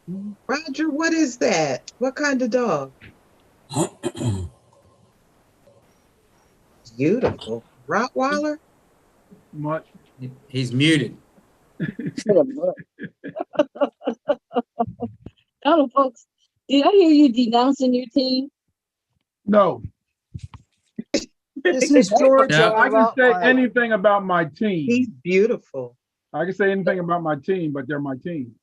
Roger, what is that? What kind of dog? Beautiful. Rottweiler? Much. He's muted. Donald, folks, did I hear you denouncing your team? No, This is Georgia. No. I can say anything about my team. He's beautiful. I can say anything about my team, but they're my team.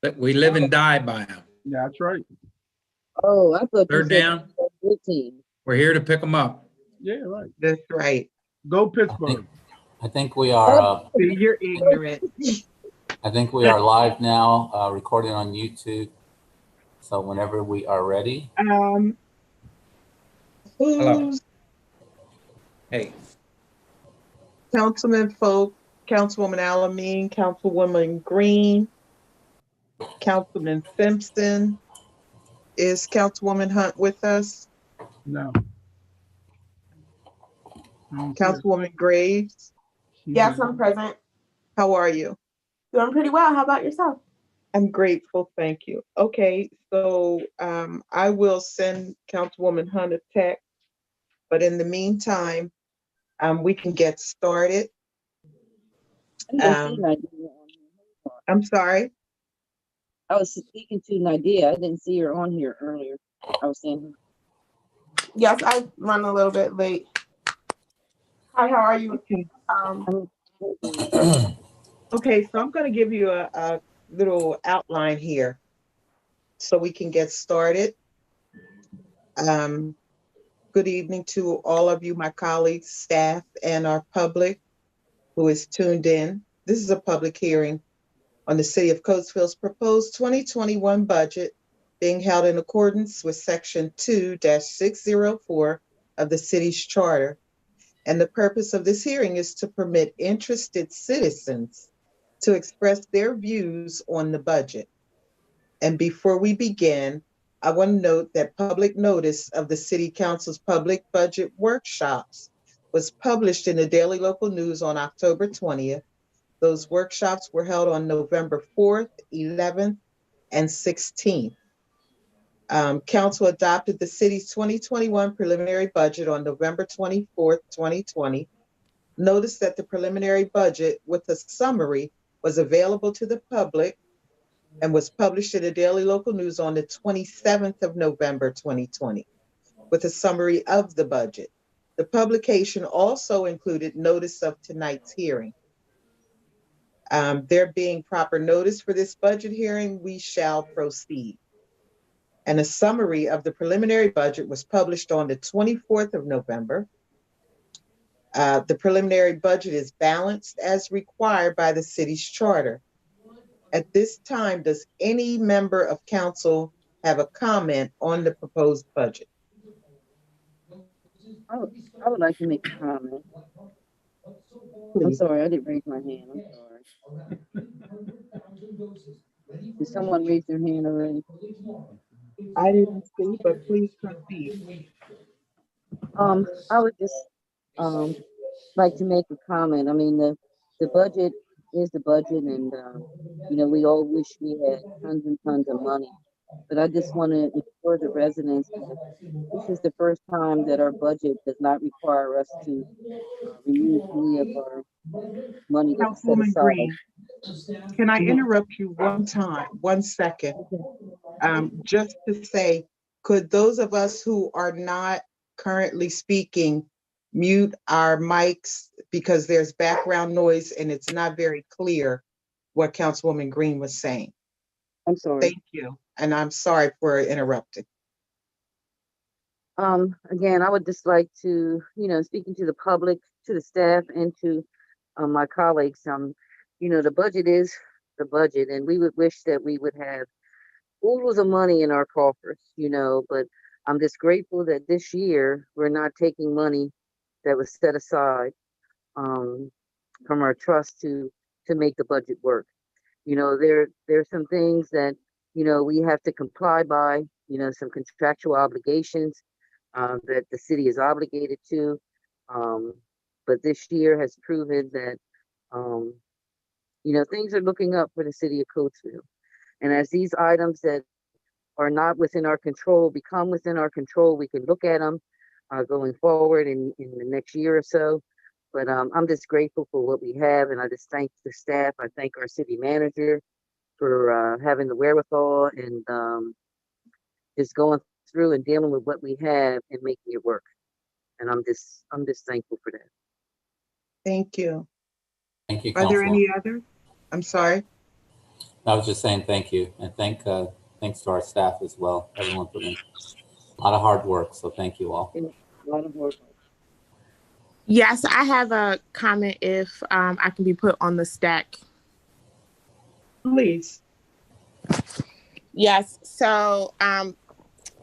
But we live and die by him. Yeah, that's right. Oh, I thought Third you said down. your team. We're here to pick them up. Yeah, right. That's right. Go Pittsburgh. I think we are. You're ignorant. I think we are live now, recording on YouTube. So whenever we are ready. Who's Hey, Councilman Folk, Councilwoman Alameen, Councilwoman Green, Councilman Simpson? Is Councilwoman Hunt with us? No. Councilwoman Graves? Yes, I'm present. How are you? Doing pretty well. How about yourself? I'm grateful, thank you. Okay, so I will send Councilwoman Hunt a text, but in the meantime, we can get started. I'm sorry. I was speaking to Nadia. I didn't see her on here earlier. I was saying. Yes, I run a little bit late. Hi, how are you? Okay. Okay. Okay, so I'm going to give you a little outline here so we can get started. Good evening to all of you, my colleagues, staff, and our public who is tuned in. This is a public hearing on the City of Coatesville's proposed 2021 budget being held in accordance with Section 2-604 of the city's charter. And the purpose of this hearing is to permit interested citizens to express their views on the budget. And before we begin, I want to note that public notice of the City Council's public budget workshops was published in the Daily Local News on October 20th. Those workshops were held on November 4th, 11th, and 16th. Council adopted the city's 2021 preliminary budget on November 24th, 2020. Notice that the preliminary budget with a summary was available to the public and was published in the Daily Local News on the 27th of November, 2020, with a summary of the budget. The publication also included notice of tonight's hearing. There being proper notice for this budget hearing, we shall proceed. And a summary of the preliminary budget was published on the 24th of November. The preliminary budget is balanced as required by the city's charter. At this time, does any member of council have a comment on the proposed budget? I would like to make a comment. I'm sorry, I didn't raise my hand. I'm sorry. Did someone raise their hand already? I didn't see, but please proceed. I would just like to make a comment. I mean, the budget is the budget, and you know, we all wish we had tons and tons of money. But I just want to assure the residents that this is the first time that our budget does not require us to remove any of our money that's set Councilwoman aside. Green, can I interrupt you one second? Just to say, could those of us who are not currently speaking mute our mics because there's background noise and it's not very clear what Councilwoman Green was saying? I'm sorry. Thank you. And I'm sorry for interrupting. Again, I would just like to, you know, speaking to the public, to the staff, and to my colleagues, you know, the budget is the budget, and we would wish that we would have oodles of money in our coffers, you know, but I'm just grateful that this year we're not taking money that was set aside from our trust to make the budget work. You know, there's some things that, you know, we have to comply by, you know, some contractual obligations that the city is obligated to. But this year has proven that, you know, things are looking up for the city of Coatesville. And as these items that are not within our control become within our control, we can look at them going forward in the next year or so. But I'm just grateful for what we have, and I just thank the staff. I thank our city manager for having the wherewithal and just going through and dealing with what we have and making it work. And I'm just thankful for that. Thank you. Thank you, Are there Councilwoman. any other? I'm sorry. I was just saying thank you, and thanks to our staff as well. Everyone put in a lot of hard work, so thank you all. And a lot of work. Yes, I have a comment if I can be put on the stack. Please. Yes, so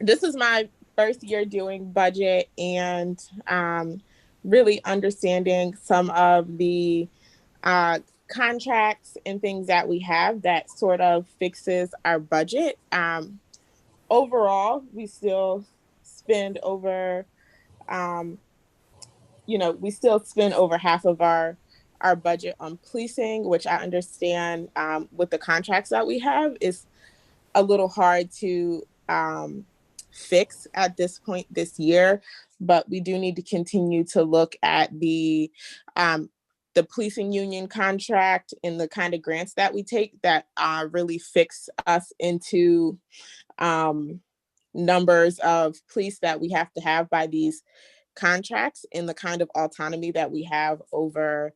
this is my first year doing budget and really understanding some of the contracts and things that we have that sort of fixes our budget. Overall, we still spend over, we still spend over half of our budget on policing, which I understand with the contracts that we have is a little hard to fix at this point this year, but we do need to continue to look at the policing union contract and the kind of grants that we take that really fix us into numbers of police that we have to have by these contracts and the kind of autonomy that we have over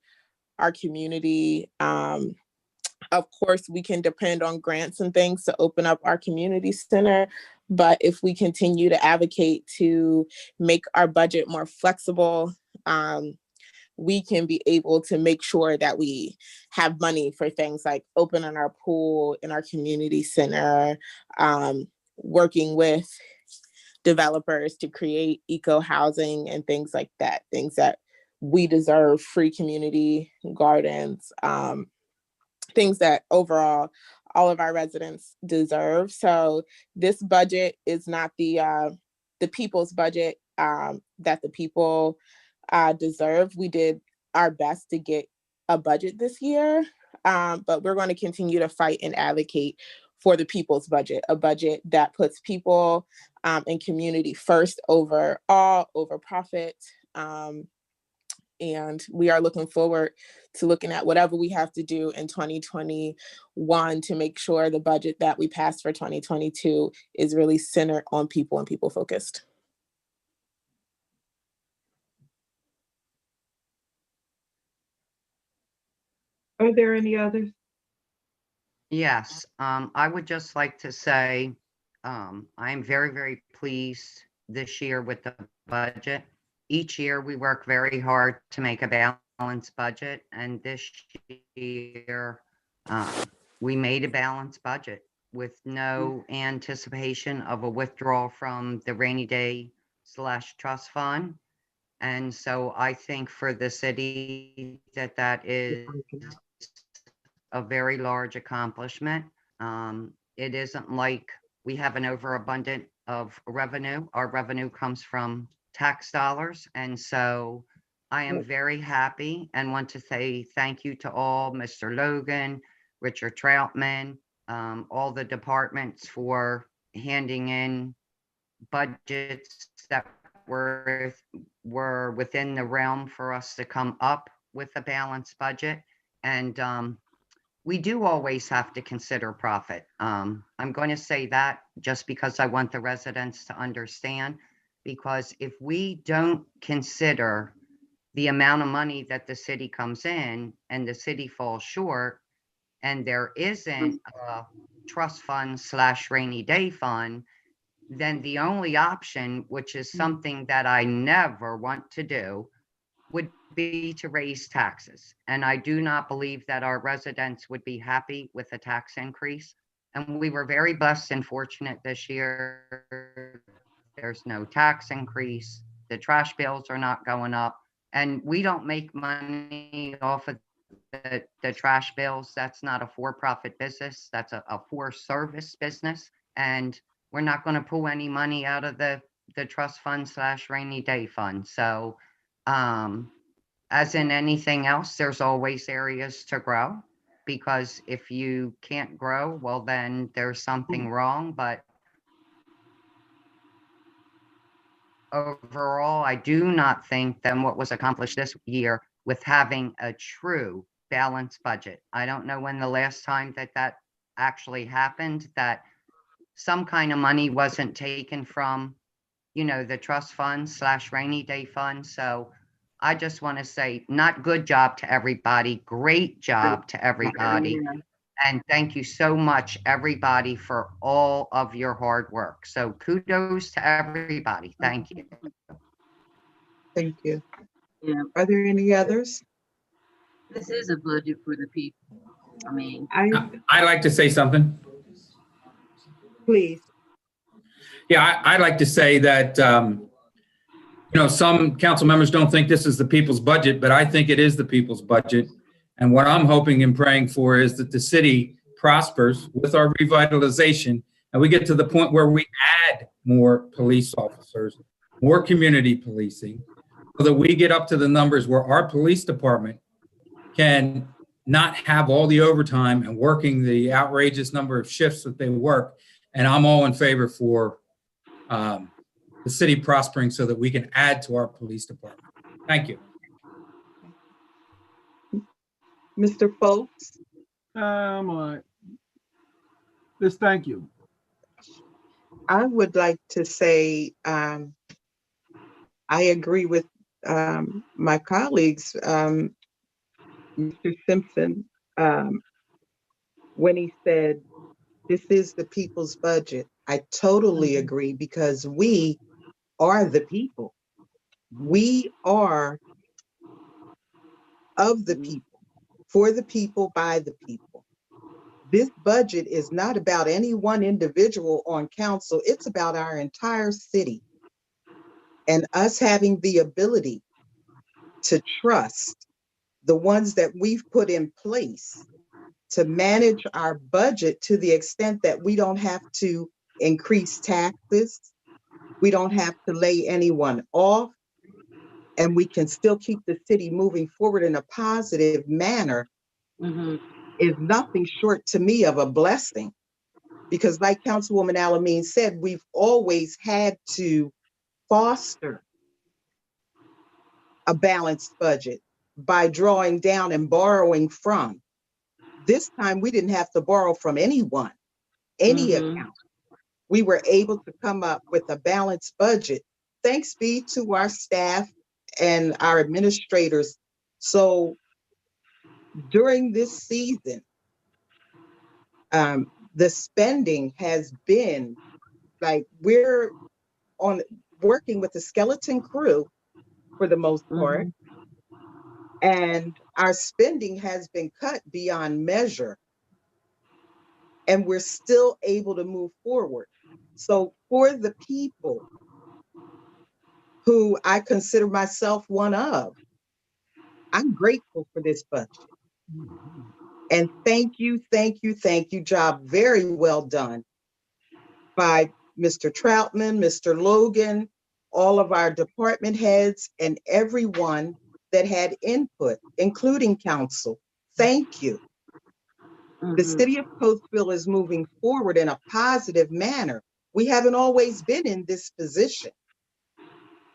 our community. Of course, we can depend on grants and things to open up our community center. But if we continue to advocate to make our budget more flexible, we can be able to make sure that we have money for things like opening our pool in our community center, working with developers to create eco housing and things like that, things that we deserve, free community gardens, things that overall all of our residents deserve. So this budget is not the people's budget that the people deserve. We did our best to get a budget this year, but we're going to continue to fight and advocate for the people's budget, a budget that puts people and community first over profit. And we are looking forward to looking at whatever we have to do in 2021 to make sure the budget that we passed for 2022 is really centered on people and people focused. Are there any others? Yes, I would just like to say, I'm very, very pleased this year with the budget. Each year we work very hard to make a balanced budget, and this year we made a balanced budget with no anticipation of a withdrawal from the rainy day / trust fund. And so I think for the city that is a very large accomplishment. It isn't like we have an overabundance of revenue. Our revenue comes from tax dollars. And so I am very happy and want to say thank you to all, Mr. Logan, Richard Troutman, all the departments for handing in budgets that were within the realm for us to come up with a balanced budget. And we do always have to consider profit. I'm going to say that just because I want the residents to understand, because if we don't consider the amount of money that the city comes in and the city falls short, and there isn't a trust fund / rainy day fund, then the only option, which is something that I never want to do, would be to raise taxes. And I do not believe that our residents would be happy with a tax increase. And we were very blessed and fortunate this year. There's no tax increase. The trash bills are not going up. And we don't make money off of the trash bills. That's not a for-profit business. That's a for-service business. And we're not going to pull any money out of the trust fund / rainy day fund. So as in anything else, there's always areas to grow. because if you can't grow, well, then there's something wrong. But overall, I do not think that what was accomplished this year with having a true balanced budget. I don't know when the last time that that actually happened, that some kind of money wasn't taken from, you know, the trust fund / rainy day fund. So I just want to say, not good job to everybody, great job to everybody. Yeah. And thank you so much, everybody, for all of your hard work. So kudos to everybody. Thank you. Thank you. Yeah, Are there any others? this is a budget for the people. I mean, I'd like to say something. Please. Yeah, I'd like to say that, some council members don't think this is the people's budget, but I think it is the people's budget. And what I'm hoping and praying for is that the city prospers with our revitalization and we get to the point where we add more police officers, more community policing, so that we get up to the numbers where our police department can not have all the overtime and working the outrageous number of shifts that they work. And I'm all in favor for the city prospering so that we can add to our police department. Thank you. Mr. Folks? I'm all right. Just thank you. I would like to say I agree with my colleagues, Mr. Simpson, when he said, this is the people's budget. I totally agree because we are the people. We are of the people, for the people, by the people. This budget is not about any one individual on council. It's about our entire city and us having the ability to trust the ones that we've put in place to manage our budget to the extent that we don't have to increase taxes, we don't have to lay anyone off, and we can still keep the city moving forward in a positive manner is nothing short to me of a blessing. Because like Councilwoman Alameen said, we've always had to foster a balanced budget by drawing down and borrowing from. This time we didn't have to borrow from anyone, any account. We were able to come up with a balanced budget. Thanks be to our staff and our administrators. So during this season, the spending has been like we're on working with a skeleton crew for the most part. And our spending has been cut beyond measure. And we're still able to move forward. So for the people who I consider myself one of, I'm grateful for this budget. And thank you, thank you, thank you. Job very well done by Mr. Troutman, Mr. Logan, all of our department heads, and everyone that had input, including council. Thank you. The city of Coatesville is moving forward in a positive manner. We haven't always been in this position.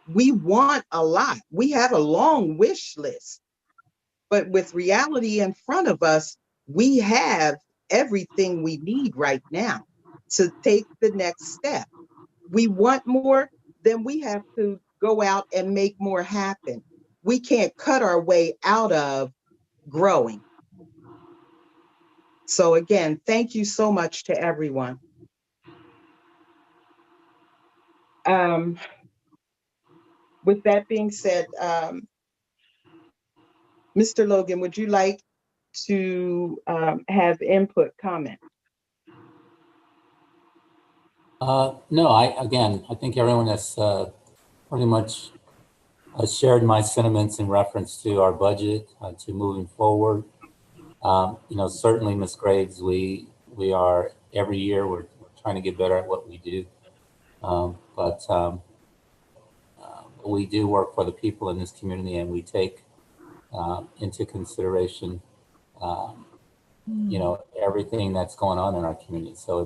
We want a lot. We have a long wish list, but with reality in front of us, we have everything we need right now to take the next step. We want more, then we have to go out and make more happen. We can't cut our way out of growing. So again, thank you so much to everyone. With that being said, Mr. Logan, would you like to have input, comment? No, I think everyone has pretty much shared my sentiments in reference to our budget, to moving forward. Certainly, Ms. Graves, we are every year we're trying to get better at what we do, but we do work for the people in this community, and we take into consideration you know, everything that's going on in our community. So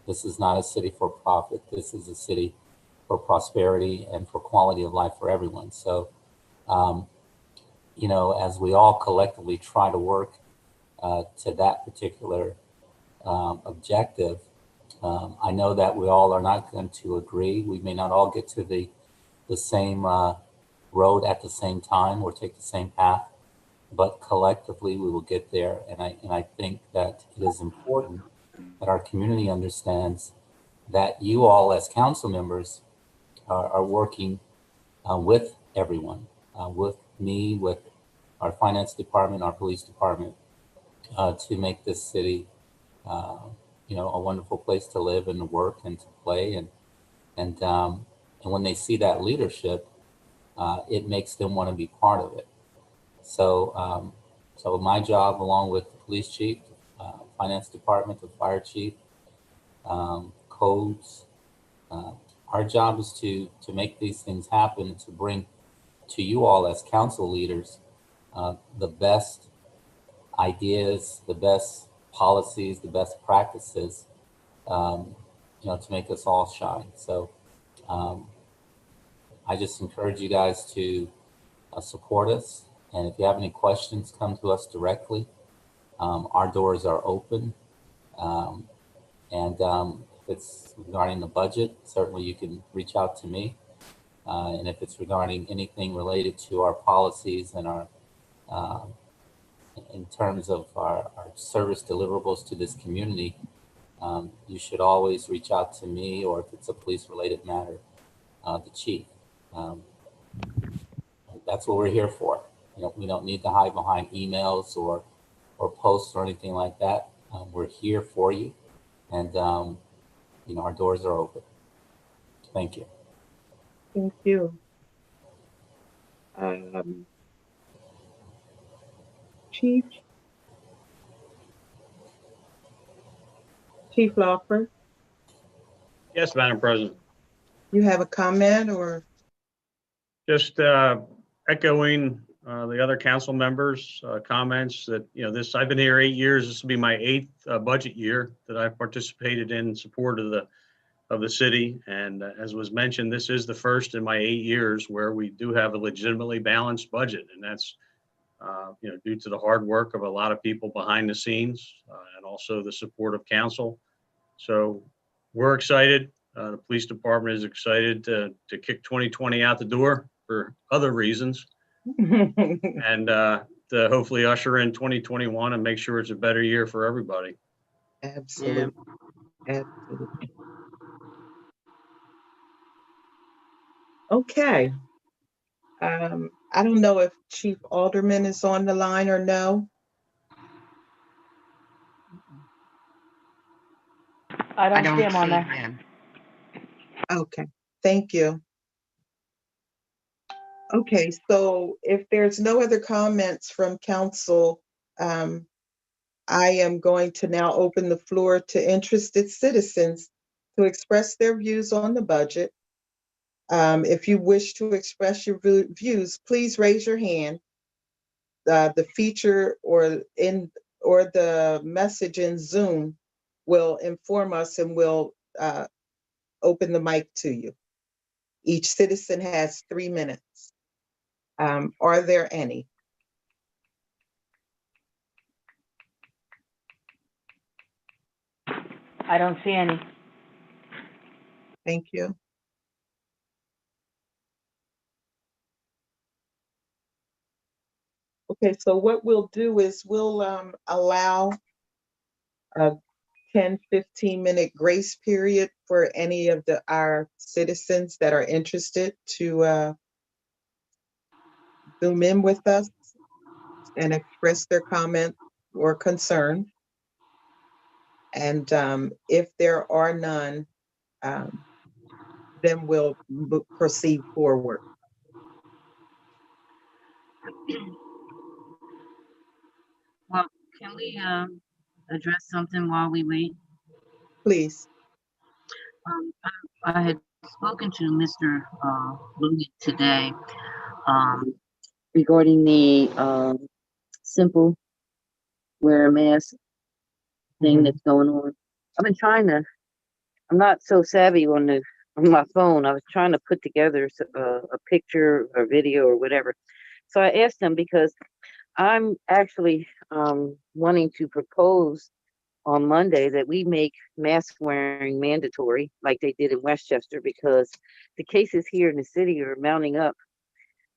this is not a city for profit. This is a city for prosperity and for quality of life for everyone. So, you know, as we all collectively try to work to that particular objective, I know that we all are not going to agree. We may not all get to the same road at the same time or take the same path, but collectively we will get there. And I think that it is important that our community understands that you all as council members are working with everyone, with me, with our finance department, our police department, to make this city, you know, a wonderful place to live and to work and to play. And when they see that leadership, it makes them want to be part of it. So, so my job, along with the police chief, finance department, the fire chief, codes, our job is to make these things happen, to bring to you all as council leaders the best ideas, the best policies, the best practices, you know, to make us all shine. So I just encourage you guys to support us. And if you have any questions, come to us directly. Our doors are open. If it's regarding the budget, certainly you can reach out to me. And if it's regarding anything related to our policies and our, in terms of our service deliverables to this community, you should always reach out to me, or if it's a police related matter, the chief. That's what we're here for. You know, we don't need to hide behind emails or posts or anything like that. We're here for you, and you know, our doors are open. Thank you. Thank you. Chief Lawford, Yes, Madam President. you have a comment or? Just echoing the other council members' comments that, you know, I've been here 8 years. This will be my 8th budget year that I've participated in support of the city. And as was mentioned, this is the first in my 8 years where we do have a legitimately balanced budget. And that's, you know, due to the hard work of a lot of people behind the scenes and also the support of council. So we're excited. The police department is excited to kick 2020 out the door for other reasons, and to hopefully usher in 2021 and make sure it's a better year for everybody. Absolutely. Absolutely. Okay. I don't know if Chief Alderman is on the line or no. I don't see him on there. Okay, thank you. Okay, so if there's no other comments from council, I am going to now open the floor to interested citizens to express their views on the budget. If you wish to express your views, please raise your hand. The feature or the message in Zoom will inform us and we'll open the mic to you. Each citizen has 3 minutes. Are there any? I don't see any. Thank you. Okay, so what we'll do is we'll allow a 10-15-minute grace period for any of our citizens that are interested to Zoom in with us and express their comment or concern. And if there are none, then we'll proceed forward. Well, can we address something while we wait? Please. I had spoken to Mr. Logan today regarding the simple wear a mask thing Mhm. that's going on. I've been trying to. I'm not so savvy on my phone. I was trying to put together a picture or video or whatever. So I asked them because I'm actually wanting to propose on Monday that we make mask wearing mandatory, like they did in Westchester, because the cases here in the city are mounting up,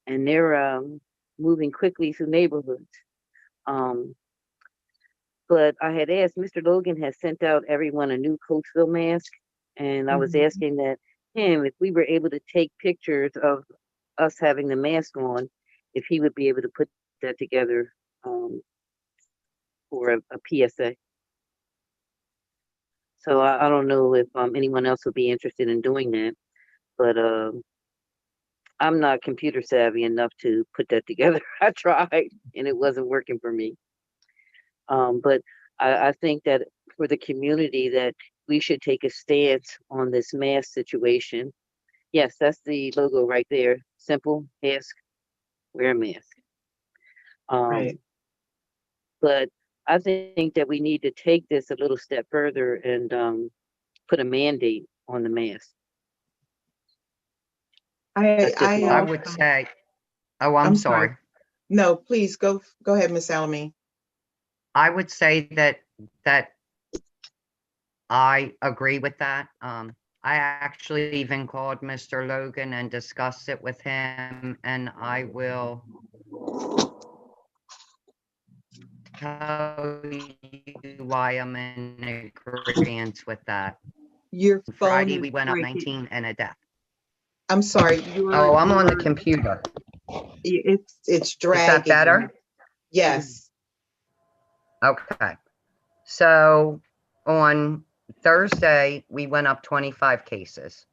and they're moving quickly through neighborhoods. Um, but I had asked, Mr. Logan has sent out everyone a new Coatesville mask, and I was Mhm. asking that him, if we were able to take pictures of us having the mask on, if he would be able to put that together for a PSA. So I don't know if anyone else would be interested in doing that, but I'm not computer savvy enough to put that together. I tried and it wasn't working for me. But I think that for the community that we should take a stance on this mask situation. Yes, that's the logo right there. Simple, ask, wear a mask. Right. Um, but I think that we need to take this a little step further and put a mandate on the mask. That's just I I my would say, oh, I'm I'm sorry. sorry. No, please go ahead, Miss Alameen. I would say that I agree with that. I actually even called Mr. Logan and discussed it with him, and I will tell you why I'm in agreement with that. Your phone Friday, is we went up breaking. 19 and a death. I'm sorry. Oh, I'm on the computer. It's Is that dragging. better? Yes. Okay. So on Thursday, we went up 25 cases.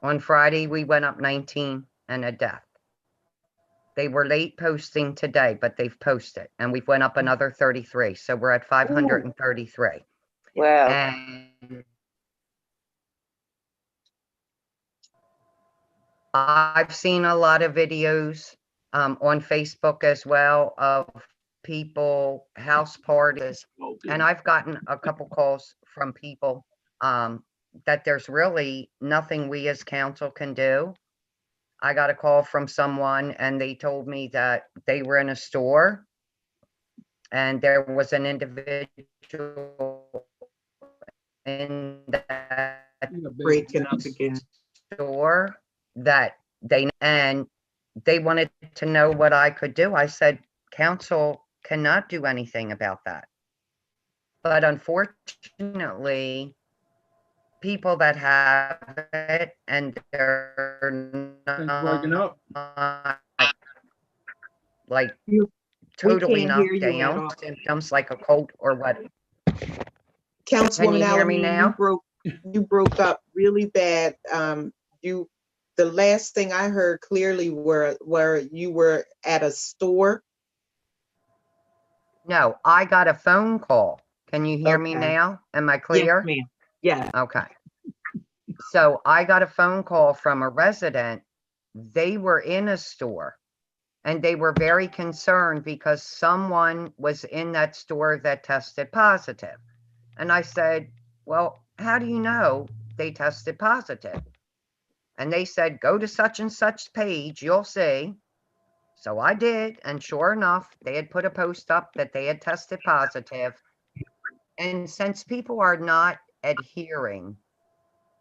On Friday, we went up 19 and a death. They were late posting today, but they've posted, and we've went up another 33. So we're at 533. wow. And I've seen a lot of videos on Facebook as well of people house parties, and I've gotten a couple calls from people that there's really nothing we as council can do. I got a call from someone and they told me that they were in a store and there was an individual in that Breaking up again. store that and they wanted to know what I could do. I said, council cannot do anything about that. But unfortunately, people that have it and they're It's breaking up. not like You, we totally can't hear knocked you at down, all. symptoms like a cold or what. Can Councilwoman you hear me Alameen, now? you broke up really bad. You the last thing I heard clearly where you were at a store. No, I got a phone call. Can you hear me Okay. now? Am I Yes, clear? ma'am. Yeah. Okay. So I got a phone call from a resident. They were in a store and they were very concerned because someone was in that store that tested positive. And I said, well, how do you know they tested positive? And they said, go to such and such page, you'll see. So I did. And sure enough, they had put a post up that they had tested positive. And since people are not adhering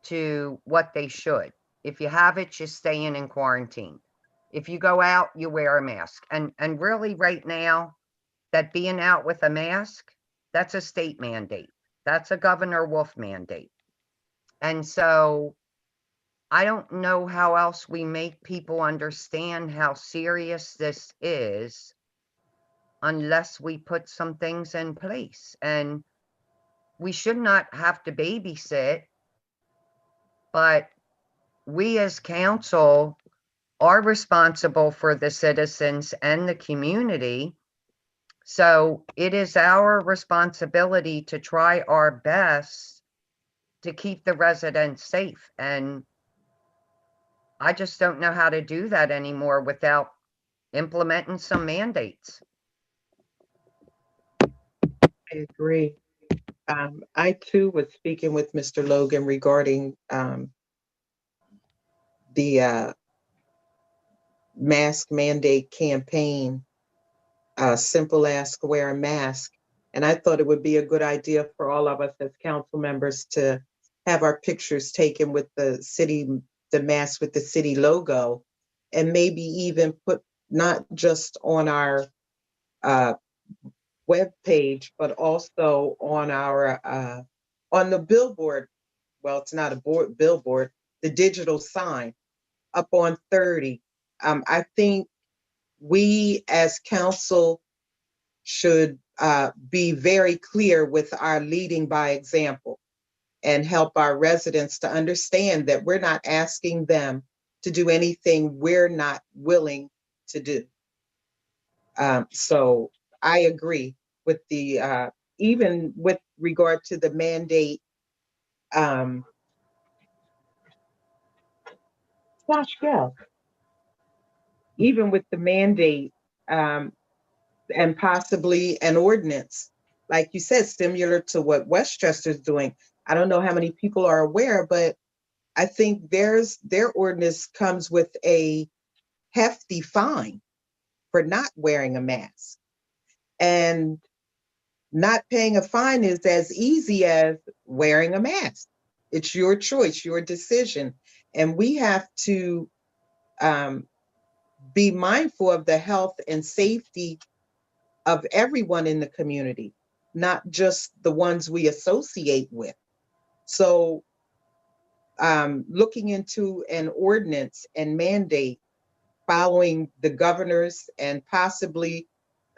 to what they should, if you have it, you stay in quarantine. If you go out, you wear a mask. And really right now, that being out with a mask, that's a state mandate. That's a Governor Wolf mandate. And so I don't know how else we make people understand how serious this is unless we put some things in place. And we should not have to babysit, but we as council are responsible for the citizens and the community. So it is our responsibility to try our best to keep the residents safe. And I just don't know how to do that anymore without implementing some mandates. I agree. I too was speaking with Mr. Logan regarding the mask mandate campaign, simple ask, wear a mask. And I thought it would be a good idea for all of us as council members to have our pictures taken with the mask with the city logo, and maybe even put not just on our uh, web page, but also on the billboard. Well, it's not a billboard, the digital sign up on 30. I think we as council should be very clear with our leading by example and help our residents to understand that we're not asking them to do anything we're not willing to do. So I agree with even with regard to the mandate, um, Josh, go. Even with the mandate, um, and possibly an ordinance, like you said, similar to what Westchester's doing. I don't know how many people are aware, but I think their ordinance comes with a hefty fine for not wearing a mask. And not paying a fine is as easy as wearing a mask. It's your choice, your decision. And we have to um, be mindful of the health and safety of everyone in the community, not just the ones we associate with. So, looking into an ordinance and mandate following the governors and possibly,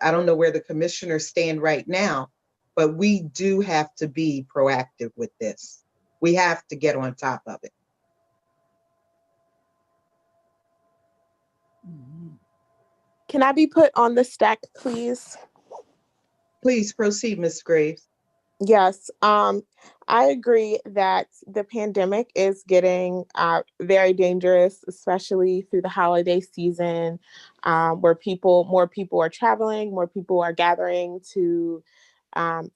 I don't know where the commissioners stand right now, but we do have to be proactive with this. We have to get on top of it. Can I be put on the stack, please? Please proceed, Ms. Graves. Yes, I agree that the pandemic is getting very dangerous, especially through the holiday season, where more people are traveling, more people are gathering to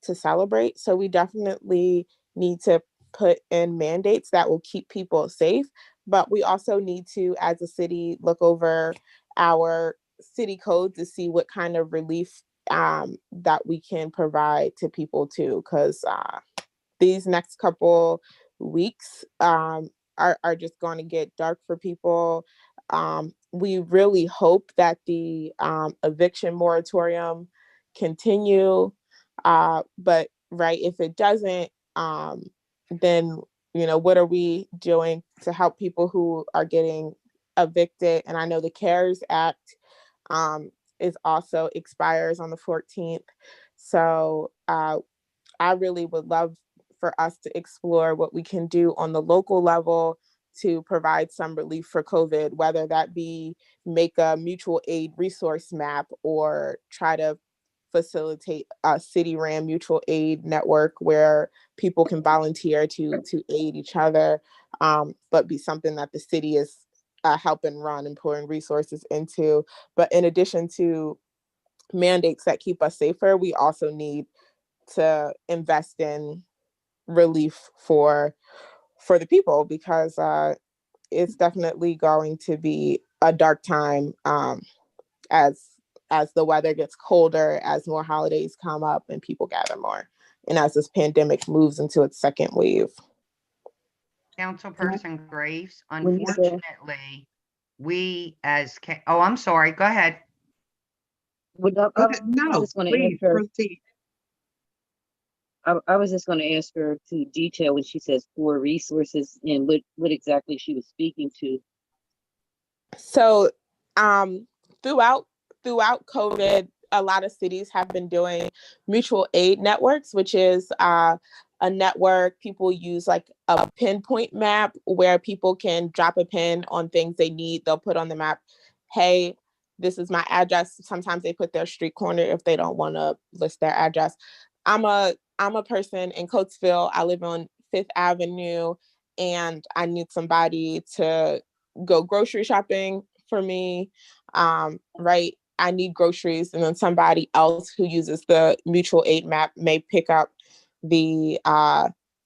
celebrate. So we definitely need to put in mandates that will keep people safe, but we also need to, as a city, look over our city code to see what kind of relief that we can provide to people too, because these next couple weeks are just going to get dark for people. We really hope that the eviction moratorium continue, but right, if it doesn't, then what are we doing to help people who are getting evicted? And I know the CARES Act is also expires on the 14th. So I really would love for us to explore what we can do on the local level to provide some relief for COVID, whether that be make a mutual aid resource map or try to facilitate a city ran mutual aid network where people can volunteer to aid each other, but be something that the city is helping run and pouring resources into. But in addition to mandates that keep us safer, we also need to invest in relief for the people, because it's definitely going to be a dark time, as the weather gets colder, as more holidays come up and people gather more, and as this pandemic moves into its second wave. Councilperson Graves, When you say, unfortunately, oh, I'm sorry, go ahead. Go ahead. I was No, just going to ask please her. proceed. I was just going to ask her to detail when she says for resources and what exactly she was speaking to. So throughout COVID, a lot of cities have been doing mutual aid networks, which is a network people use, like a pinpoint map where people can drop a pin on things they need. They'll put on the map, hey, this is my address. Sometimes they put their street corner if they don't want to list their address. I'm a person in Coatesville. I live on Fifth Avenue, and I need somebody to go grocery shopping for me. Right. I need groceries, and then somebody else who uses the mutual aid map may pick up the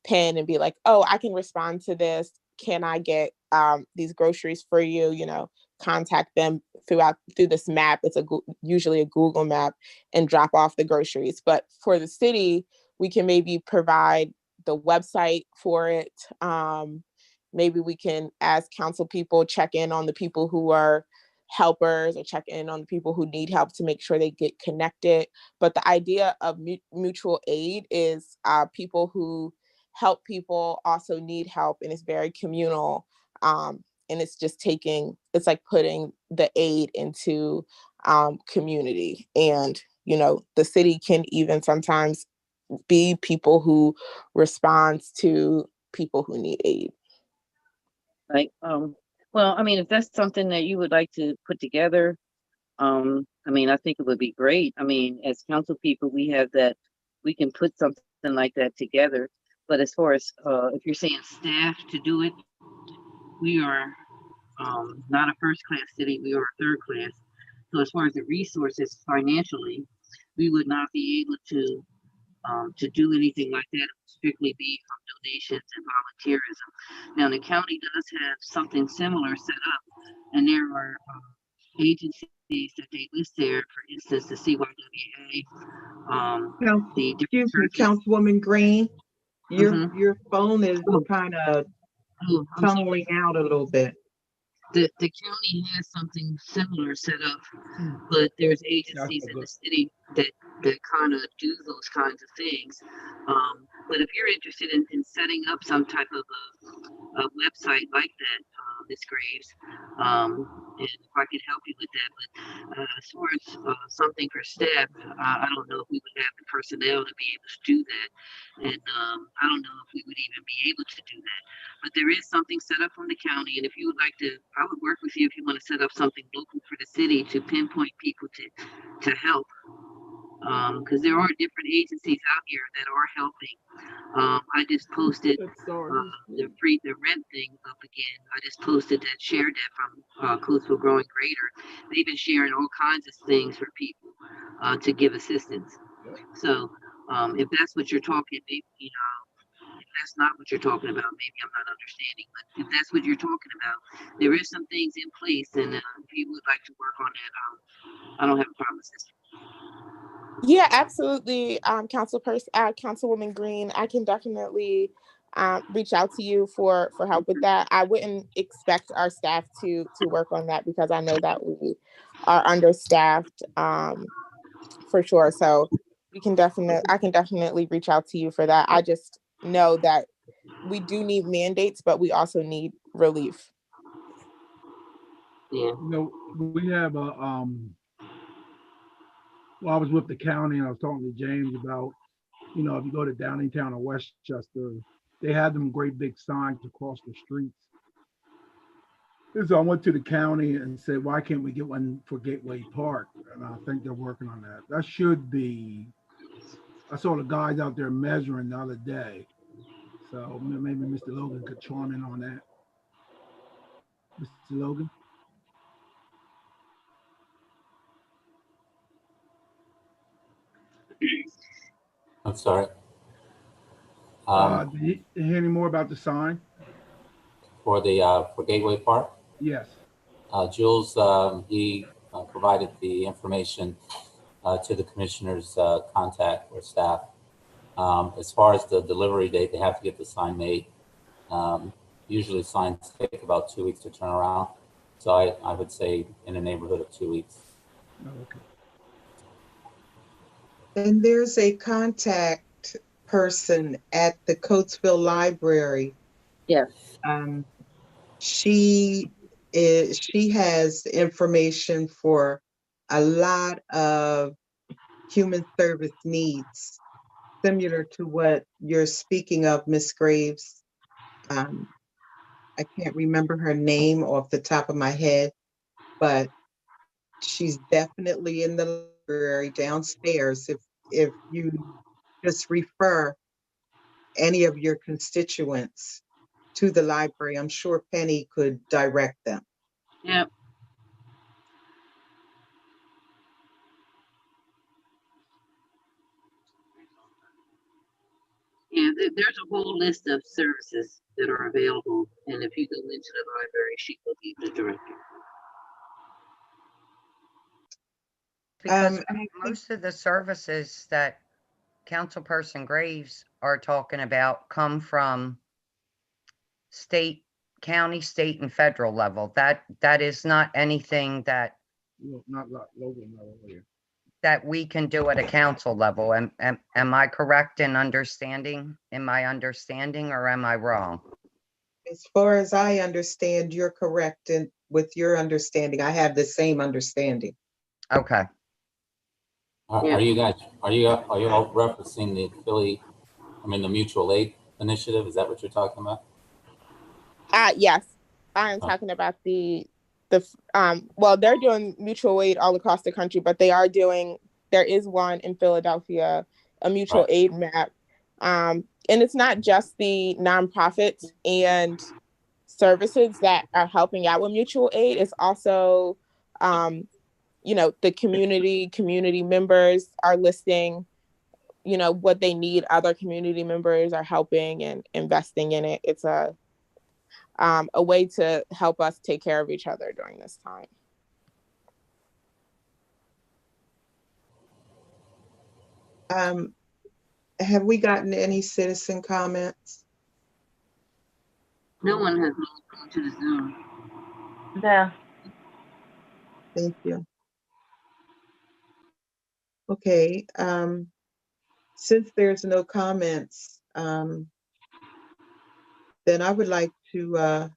pen and be like, oh, I can respond to this. Can I get these groceries for you? You know, contact them through this map. It's usually a Google map, and drop off the groceries. But for the city, we can maybe provide the website for it. Maybe we can, as council people, check in on the people who are helpers, or check in on the people who need help to make sure they get connected. But the idea of mutual aid is people who help people also need help, and it's very communal. And it's just it's like putting the aid into community. And, you know, the city can even sometimes be people who responds to people who need aid. Like, well, I mean, if that's something that you would like to put together, I mean, I think it would be great. I mean, as council people, we can put something like that together. But as far as if you're saying staff to do it, we are not a first class city, we are a third class. So as far as the resources financially, we would not be able to do anything like that. It would strictly be from donations and volunteerism. Now, the county does have something similar set up, and there are agencies that they list there, for instance, the CYWA, the different Excuse me, churches. Councilwoman Green, Mhm. your phone is Oh, kind of oh, I'm tunneling sorry. out a little bit. The county has something similar set up, but there's agencies in the city that kind of do those kinds of things. But if you're interested in setting up some type of a website like that, Ms. Graves, and if I could help you with that. But as far as something for staff, I don't know if we would have the personnel to be able to do that, and I don't know if we would even be able to do that. But there is something set up from the county, and if you would like to, I would work with you if you want to set up something local for the city to pinpoint people to help, because there are different agencies out here that are helping. I just posted the rent thing up again. I just posted that, shared that from Coastal Growing Greater. They've been sharing all kinds of things for people to give assistance. So if that's what you're talking, maybe, you know, if that's not what you're talking about, maybe I'm not understanding. But if that's what you're talking about, there is some things in place, and if you would like to work on that, I don't have a problem with this. Yeah, absolutely. Councilwoman Green, I can definitely reach out to you for help with that. I wouldn't expect our staff to work on that, because I know that we are understaffed, for sure. So I can definitely reach out to you for that. I just know that we do need mandates, but we also need relief. Yeah. You know, we have a well, I was with the county and I was talking to James about, you know, if you go to Downingtown or Westchester, they have them great big signs across the streets. And so I went to the county and said, why can't we get one for Gateway Park? And I think they're working on that. That should be, I saw the guys out there measuring the other day. So maybe Mr. Logan could chime in on that. Mr. Logan? I'm sorry. Did you hear any more about the sign? For Gateway Park, Yes. Jules, he provided the information to the commissioner's contact or staff. As far as the delivery date, they have to get the sign made. Usually signs take about 2 weeks to turn around. So I would say in the neighborhood of 2 weeks. Oh, okay. And there's a contact person at the Coatesville Library. Yes. She has information for a lot of human service needs, similar to what you're speaking of, Miss Graves. I can't remember her name off the top of my head, but she's definitely in the library downstairs. If you just refer any of your constituents to the library, I'm sure Penny could direct them. Yeah. Yeah, there's a whole list of services that are available, and if you go into the library, she will be the director. Because I think- most of the services that Councilperson Graves are talking about come from state, county, state, and federal level. That is not anything that Not local level here. we can do at a council level. Am I correct in understanding? Am I understanding or am I wrong? As far as I understand, you're correct in with your understanding. I have the same understanding. Okay. Are you all referencing the mutual aid initiative? Is that what you're talking about? Yes, I am Oh. talking about well, they're doing mutual aid all across the country, but there is one in Philadelphia, a mutual Right. aid map. And it's not just the nonprofits and services that are helping out with mutual aid. It's also, the community members are listing, what they need. Other community members are helping and investing in it. It's a way to help us take care of each other during this time. Have we gotten any citizen comments? No one has moved to the Zoom. No. Thank you. Okay, since there's no comments, then I would like to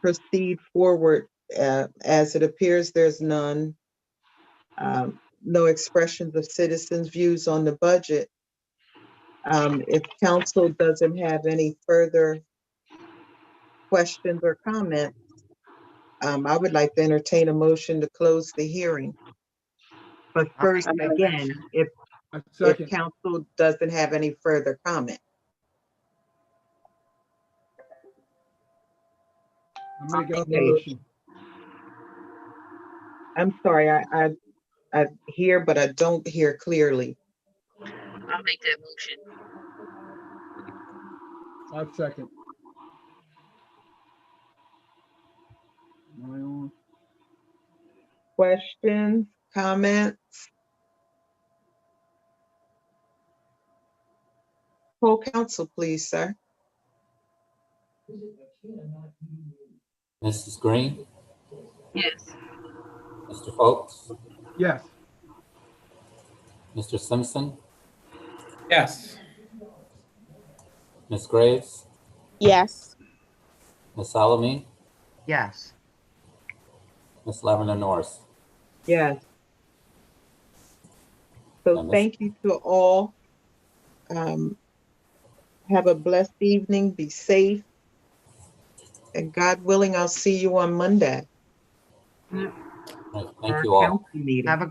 proceed forward. As it appears there's none, no expressions of citizens' views on the budget. If council doesn't have any further questions or comments, I would like to entertain a motion to close the hearing. But first, I'll make that again, motion. A if second. council doesn't have any further comment. I'm making a Okay. motion. I'm sorry, I hear, but I don't hear clearly. I'll make that motion. A second. Am I on? Questions, comments? Full council, please, sir. Mrs. Green, Yes. Mr. Folks, Yes. Mr. Simpson, Yes. Ms. Graves, Yes. Ms. Salamine, Yes. Ms. Lavender Norris. Yes. So And thank you to all. Have a blessed evening, be safe, and God willing, I'll see you on Monday. Right, for thank our you all. council meeting. Have a